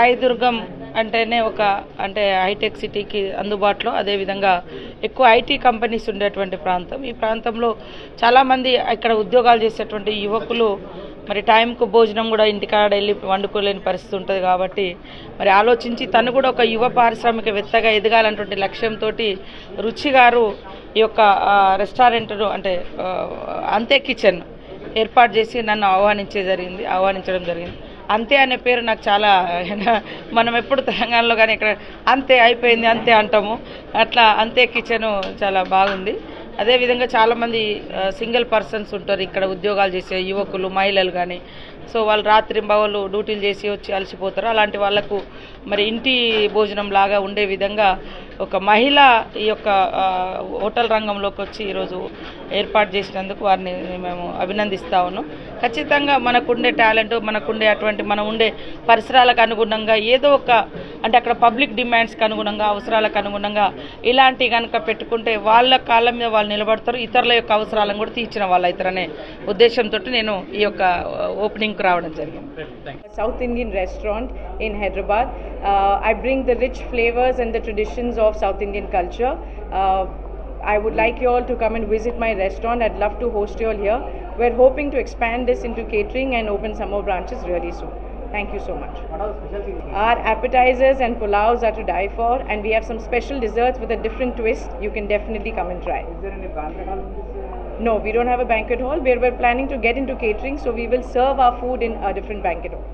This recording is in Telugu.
రాయదుర్గం అంటేనే ఒక అంటే హైటెక్ సిటీకి అందుబాటులో, అదేవిధంగా ఎక్కువ ఐటీ కంపెనీస్ ఉండేటువంటి ప్రాంతం. ఈ ప్రాంతంలో చాలామంది ఇక్కడ ఉద్యోగాలు చేసేటువంటి యువకులు మరి టైంకు భోజనం కూడా ఇంటికాడ వెళ్ళి వండుకోలేని పరిస్థితి ఉంటుంది. కాబట్టి మరి ఆలోచించి తను కూడా ఒక యువ పారిశ్రామికవేత్తగా ఎదగాలన్నటువంటి లక్ష్యంతో రుచి గారు ఈ యొక్క రెస్టారెంట్ను అంటే అంతే కిచెన్ ఏర్పాటు చేసి నన్ను ఆహ్వానించడం జరిగింది. అంతే అనే పేరు నాకు చాలా, మనం ఎప్పుడు తెలంగాణలో కానీ ఇక్కడ అంతే అయిపోయింది అంతే అంటాము, అట్లా అంతే కిచెను చాలా బాగుంది. అదేవిధంగా చాలామంది సింగిల్ పర్సన్స్ ఉంటారు ఇక్కడ ఉద్యోగాలు చేసే యువకులు, మహిళలు కానీ. సో వాళ్ళు రాత్రింబవళ్ళు డ్యూటీలు చేసి వచ్చి అలసిపోతారు. అలాంటి వాళ్లకు మరి ఇంటి భోజనం లాగా ఉండే విధంగా ఒక మహిళ ఈ యొక్క హోటల్ రంగంలోకి వచ్చి ఈరోజు ఏర్పాటు చేసినందుకు వారిని మేము అభినందిస్తా ఉన్నాం. ఖచ్చితంగా మనకుండే టాలెంట్, మనకుండే అటువంటి మనం ఉండే పరిసరాలకు అనుగుణంగా ఏదో ఒక అంటే అక్కడ పబ్లిక్ డిమాండ్స్కి అనుగుణంగా, అవసరాలకు అనుగుణంగా ఇలాంటివి కనుక పెట్టుకుంటే వాళ్ళ కాళ్ళ మీద వాళ్ళు నిలబడతారు, ఇతరుల యొక్క అవసరాలను కూడా తీర్చిన వాళ్ళు అవుతారనే ఉద్దేశంతో నేను ఈ యొక్క ఓపెనింగ్కి రావడం జరిగింది. South Indian restaurant in Hyderabad. I bring the rich flavors and the traditions of South Indian culture. I would like you all to come and visit my restaurant. I'd love to host you all here. We're hoping to expand this into catering and open some more branches really soon. Thank you so much. What are the specialties? Our appetizers and pulaus are to die for, and we have some special desserts with a different twist. You can definitely come and try. Is there any banquet hall in this? No, we don't have a banquet hall. We're planning to get into catering, so we will serve our food in a different banquet hall.